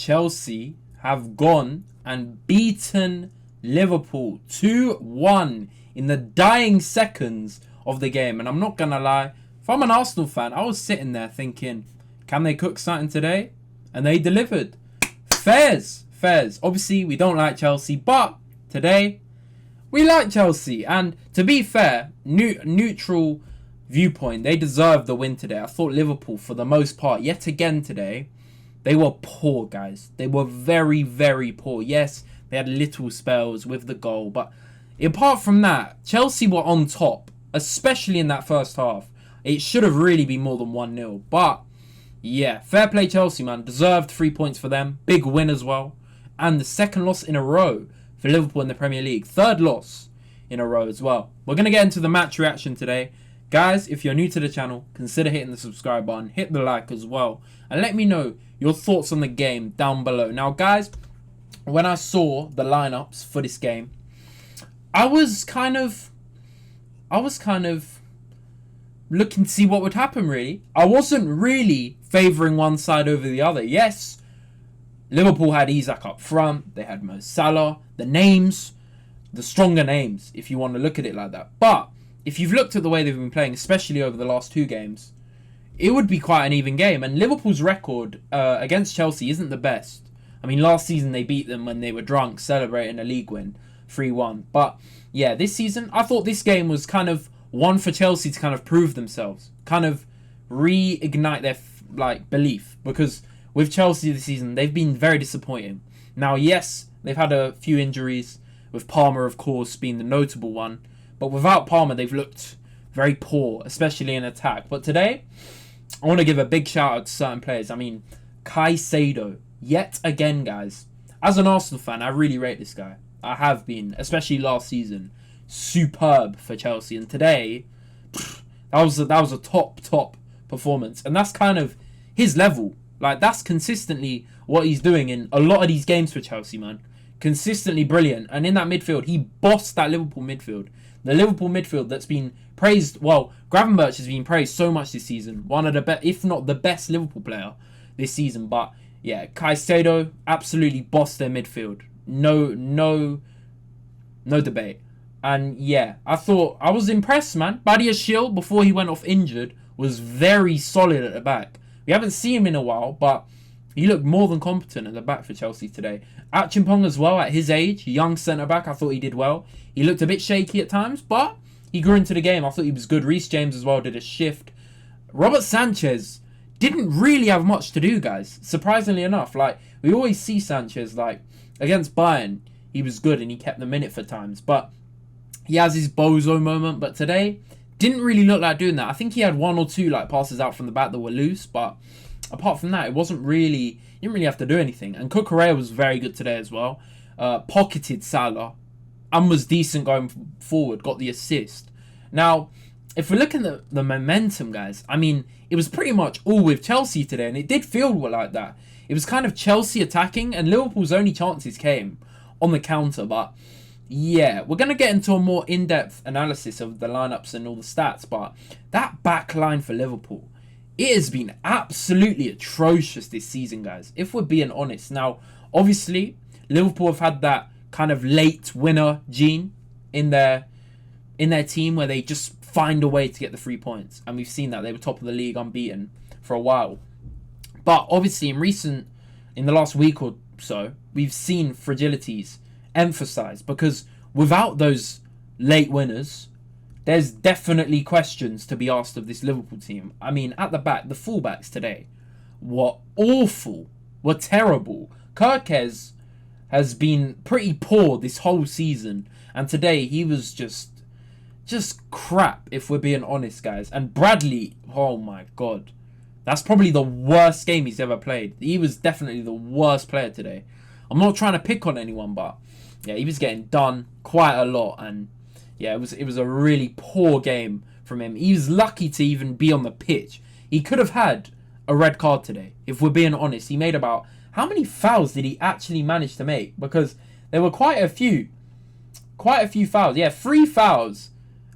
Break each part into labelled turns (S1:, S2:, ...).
S1: Chelsea have gone and beaten Liverpool 2-1 in the dying seconds of the game. And I'm not going to lie, if I'm an Arsenal fan, I was sitting there thinking, can they cook something today? And they delivered. Fairs. Obviously, we don't like Chelsea, but today, we like Chelsea. And to be fair, neutral viewpoint, they deserved the win today. I thought Liverpool, for the most part, yet again today, they were poor, guys. They were very, very poor. Yes, they had little spells with the goal, but apart from that, Chelsea were on top, especially in that first half. It should have really been more than 1-0, but yeah, fair play Chelsea, man. Deserved 3 points for them. Big win as well. And the second loss in a row for Liverpool in the Premier League. Third loss in a row as well. We're going to get into the match reaction today. Guys, if you're new to the channel, consider hitting the subscribe button. Hit the like as well. And let me know your thoughts on the game down below. Now, guys, when I saw the lineups for this game, I was kind of looking to see what would happen, really. I wasn't really favouring one side over the other. Yes, Liverpool had Isak up front. They had Mo Salah. The stronger names, if you want to look at it like that. But if you've looked at the way they've been playing, especially over the last two games, it would be quite an even game. And Liverpool's record against Chelsea isn't the best. I mean, last season they beat them when they were drunk, celebrating a league win, 3-1. But yeah, this season, I thought this game was kind of one for Chelsea to kind of prove themselves, kind of reignite their belief. Because with Chelsea this season, they've been very disappointing. Now, yes, they've had a few injuries, with Palmer, of course, being the notable one. But without Palmer, they've looked very poor, especially in attack. But today, I want to give a big shout out to certain players. I mean, Caicedo, yet again, guys. As an Arsenal fan, I really rate this guy. I have been, especially last season. Superb for Chelsea. And today, that was a top performance. And that's kind of his level. That's consistently what he's doing in a lot of these games for Chelsea, man. Consistently brilliant. And in that midfield, he bossed that Liverpool midfield. The Liverpool midfield that's been praised. Well, Gravenberch has been praised so much this season. One of the best, if not the best Liverpool player this season. But yeah, Caicedo absolutely bossed their midfield. No debate. And yeah, I was impressed, man. Badiashile, before he went off injured, was very solid at the back. We haven't seen him in a while, but he looked more than competent at the back for Chelsea today. Achimpong as well, at his age, young centre-back, I thought he did well. He looked a bit shaky at times, but he grew into the game. I thought he was good. Reece James as well did a shift. Robert Sanchez didn't really have much to do, guys. Surprisingly enough, we always see Sanchez, against Bayern, he was good and he kept the minute for times. But he has his bozo moment, but today didn't really look like doing that. I think he had one or two passes out from the back that were loose, but apart from that, it wasn't really, you didn't really have to do anything. And Cucurella was very good today as well. Pocketed Salah and was decent going forward, got the assist. Now, if we're looking at the momentum, guys, I mean, it was pretty much all with Chelsea today, and it did feel like that. It was kind of Chelsea attacking, and Liverpool's only chances came on the counter. But yeah, we're going to get into a more in-depth analysis of the lineups and all the stats, but that back line for Liverpool, it has been absolutely atrocious this season, guys, if we're being honest. Now, obviously, Liverpool have had that kind of late winner gene in their team where they just find a way to get the 3 points. And we've seen that. They were top of the league unbeaten for a while. But obviously, in the last week or so, we've seen fragilities emphasised. Because without those late winners, there's definitely questions to be asked of this Liverpool team. I mean, at the back, the fullbacks today were awful, were terrible. Kerkez has been pretty poor this whole season, and today he was just crap, if we're being honest, guys. And Bradley, oh my god, that's probably the worst game he's ever played. He was definitely the worst player today. I'm not trying to pick on anyone, but yeah, he was getting done quite a lot, and yeah, it was a really poor game from him. He was lucky to even be on the pitch. He could have had a red card today, if we're being honest. He made about... How many fouls did he actually manage to make? Because there were quite a few fouls. Yeah, 3 fouls.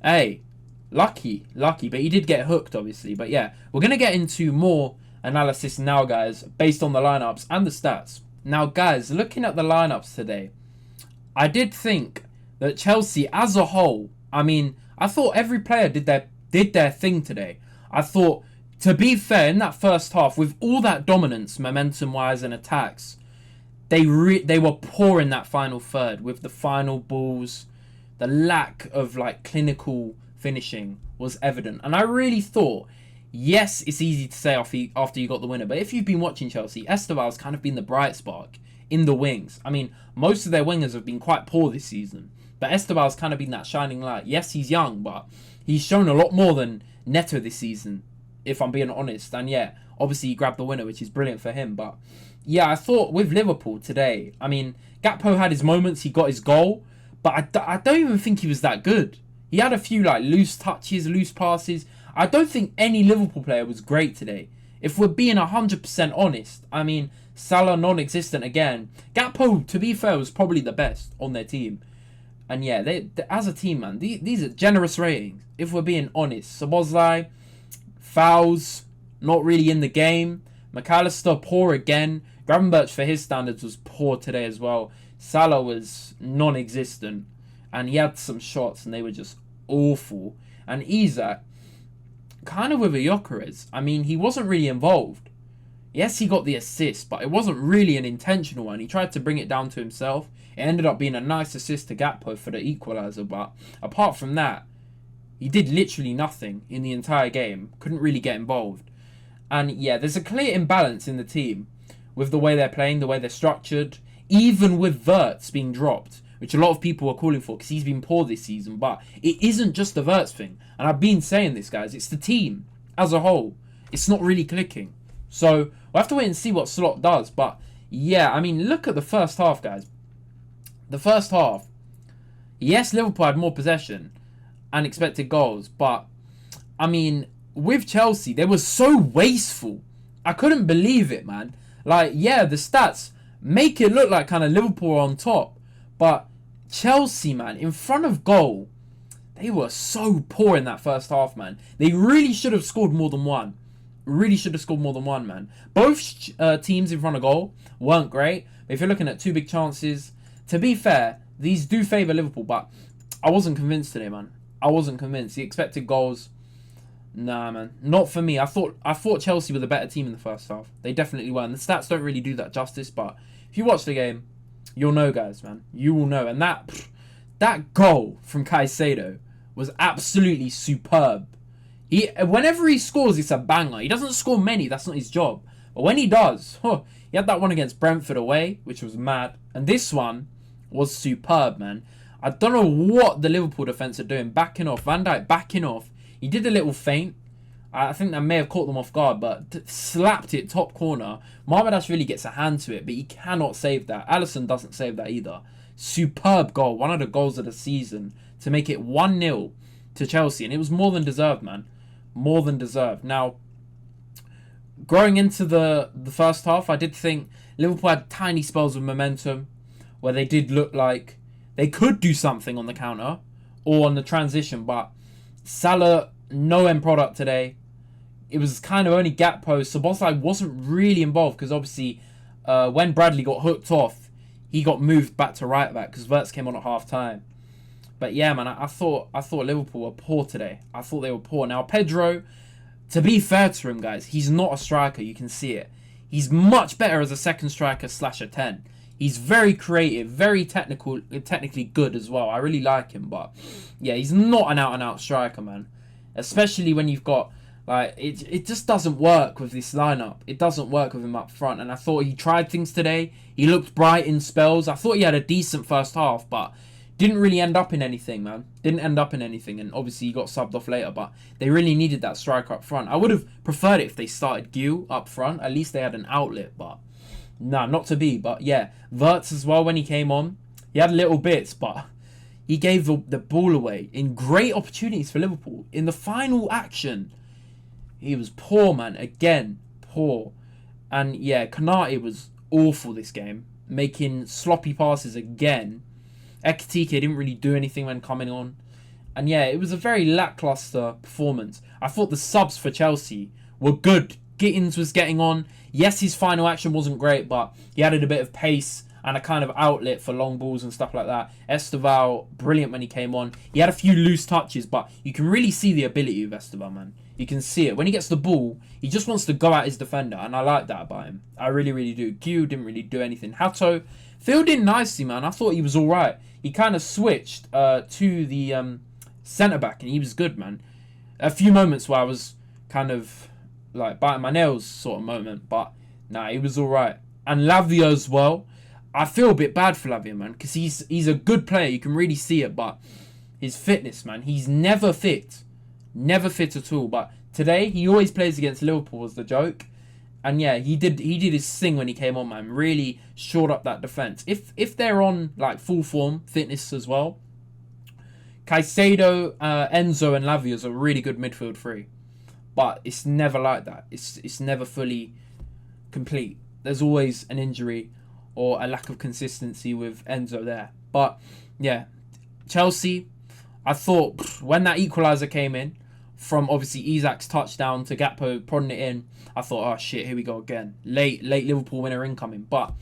S1: Hey, lucky. But he did get hooked, obviously. But yeah, we're going to get into more analysis now, guys, based on the lineups and the stats Now, guys, looking at the lineups today, I did think that Chelsea as a whole, I mean, I thought every player did their thing today. I thought, to be fair, in that first half, with all that dominance, momentum-wise and attacks, they were poor in that final third with the final balls. The lack of like clinical finishing was evident, and I really thought, yes, it's easy to say after you got the winner, but if you've been watching Chelsea, Estevao's kind of been the bright spark in the wings. I mean, most of their wingers have been quite poor this season, but Estevao's kind of been that shining light. Yes, he's young, but he's shown a lot more than Neto this season, if I'm being honest. And yeah, obviously he grabbed the winner, which is brilliant for him. But yeah, I thought with Liverpool today, I mean, Gakpo had his moments, he got his goal, but I don't even think he was that good. He had a few like loose touches, loose passes. I don't think any Liverpool player was great today. If we're being 100% honest, I mean, Salah non-existent again. Gakpo, to be fair, was probably the best on their team. And yeah, they as a team, man, these are generous ratings. If we're being honest, Szoboszlai, fouls, not really in the game. McAllister, poor again. Gravenberch, for his standards, was poor today as well. Salah was non-existent. And he had some shots, and they were just awful. And Isak, kind of with a Gyökeres, I mean, he wasn't really involved. Yes, he got the assist, but it wasn't really an intentional one. He tried to bring it down to himself. It ended up being a nice assist to Gakpo for the equaliser, but apart from that, he did literally nothing in the entire game. Couldn't really get involved. And yeah, there's a clear imbalance in the team with the way they're playing, the way they're structured, even with Wirtz being dropped, which a lot of people are calling for because he's been poor this season. But it isn't just the Wirtz thing. And I've been saying this, guys. It's the team as a whole. It's not really clicking. So we'll have to wait and see what Slot does. But yeah, I mean, look at the first half, guys. The first half, yes, Liverpool had more possession and expected goals. But, I mean, with Chelsea, they were so wasteful. I couldn't believe it, man. Like, yeah, the stats make it look like kind of Liverpool are on top. But Chelsea, man, in front of goal, they were so poor in that first half, man. They really should have scored more than one. Really should have scored more than one, man. Both teams in front of goal weren't great. But if you're looking at two big chances, to be fair, these do favour Liverpool. But I wasn't convinced today, man. I wasn't convinced. The expected goals, nah, man. Not for me. I thought Chelsea were the better team in the first half. They definitely were. And the stats don't really do that justice. But if you watch the game, you'll know, guys, man. You will know. And that goal from Caicedo was absolutely superb. Whenever he scores, it's a banger. He doesn't score many. That's not his job. But when he does, he had that one against Brentford away, which was mad. And this one was superb, man. I don't know what the Liverpool defence are doing. Backing off. Van Dijk backing off. He did a little feint. I think that may have caught them off guard, but slapped it top corner. Marmadas really gets a hand to it, but he cannot save that. Alisson doesn't save that either. Superb goal. One of the goals of the season to make it 1-0 to Chelsea. And it was more than deserved, man. More than deserved. Now, growing into the first half, I did think Liverpool had tiny spells of momentum where they did look like they could do something on the counter or on the transition. But Salah, no end product today. It was kind of only Gakpo. Szoboszlai wasn't really involved because obviously when Bradley got hooked off, he got moved back to right back because Wirtz came on at half time. But yeah, man, I thought Liverpool were poor today. I thought they were poor. Now, Pedro, to be fair to him, guys, he's not a striker. You can see it. He's much better as a second striker / a 10. He's very creative, very technically good as well. I really like him. But yeah, he's not an out-and-out striker, man. Especially when you've got, like, it just doesn't work with this lineup. It doesn't work with him up front. And I thought he tried things today. He looked bright in spells. I thought he had a decent first half, but didn't really end up in anything, man. Didn't end up in anything. And obviously he got subbed off later, but they really needed that striker up front. I would have preferred it if they started Gil up front. At least they had an outlet, but nah, not to be. But yeah, Wirtz as well, when he came on, he had little bits, but he gave the ball away in great opportunities for Liverpool. In the final action, he was poor, man. Again, poor. And yeah, Konate was awful this game, making sloppy passes again. Ekitike didn't really do anything when coming on. And yeah, it was a very lackluster performance. I thought the subs for Chelsea were good Gittins was getting on. Yes, his final action wasn't great, but he added a bit of pace and a kind of outlet for long balls and stuff like that. Estevao, brilliant when he came on. He had a few loose touches, but you can really see the ability of Estevao, man. You can see it. When he gets the ball, he just wants to go at his defender, and I like that about him. I really, really do. Q didn't really do anything. Hato filled in nicely, man. I thought he was all right. He kind of switched to the centre-back, and he was good, man. A few moments where I was kind of like biting my nails sort of moment, but nah, he was all right. And Lavia as well. I feel a bit bad for Lavia, man, because he's a good player. You can really see it, but his fitness, man, he's never fit. Never fit at all. But today, he always plays against Liverpool was the joke. And yeah, he did his thing when he came on, man. Really shored up that defence. If they're on like full form, fitness as well, Caicedo, Enzo and Lavia is a really good midfield three. But it's never like that. It's never fully complete. There's always an injury or a lack of consistency with Enzo there. But yeah, Chelsea, I thought when that equaliser came in, from obviously Isak's touchdown to Gakpo prodding it in, I thought, oh shit, here we go again. Late Liverpool winner incoming. But,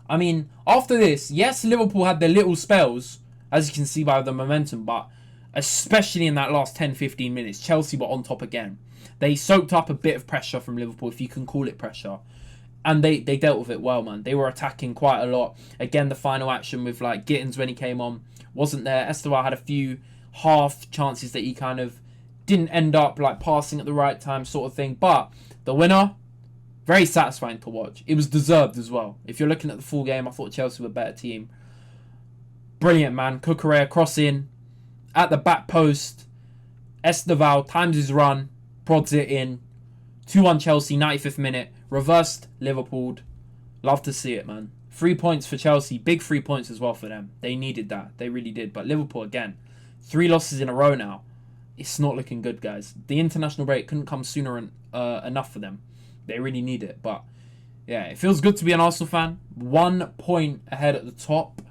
S1: I mean, after this, yes, Liverpool had their little spells, as you can see by the momentum, but especially in that last 10-15 minutes, Chelsea were on top again. They soaked up a bit of pressure from Liverpool, if you can call it pressure. And they dealt with it well, man. They were attacking quite a lot. Again, the final action with like Gittins when he came on wasn't there. Estevao had a few half chances that he kind of didn't end up like passing at the right time sort of thing. But the winner, very satisfying to watch. It was deserved as well. If you're looking at the full game, I thought Chelsea were a better team. Brilliant, man. Cucurella cross in at the back post. Estevao times his run, prods it in. 2-1 Chelsea, 95th minute. Reversed Liverpool. Love to see it, man. 3 points for Chelsea. Big 3 points as well for them. They needed that. They really did. But Liverpool, again, 3 losses in a row now. It's not looking good, guys. The international break couldn't come sooner enough for them. They really need it. But, yeah, it feels good to be an Arsenal fan. 1 point ahead at the top.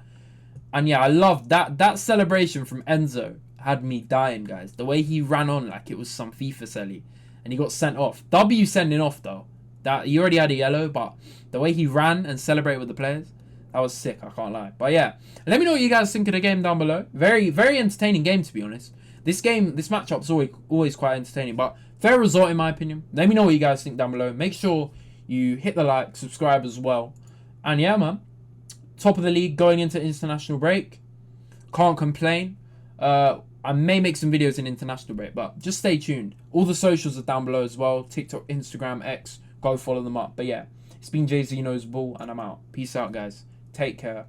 S1: And, yeah, I love that. That celebration from Enzo had me dying, guys. The way he ran on like it was some FIFA celly. And he got sent off. W sending off, though. That he already had a yellow, but the way he ran and celebrated with the players, that was sick, I can't lie. But yeah, let me know what you guys think of the game down below. Very, very entertaining game, to be honest. This matchup's always quite entertaining, but fair result in my opinion. Let me know what you guys think down below. Make sure you hit the like, subscribe as well. And yeah, man, top of the league going into international break. Can't complain. I may make some videos in international break, but just stay tuned. All the socials are down below as well. TikTok, Instagram, X. Go follow them up. But yeah, it's been Jay-Z Knows Ball, and I'm out. Peace out, guys. Take care.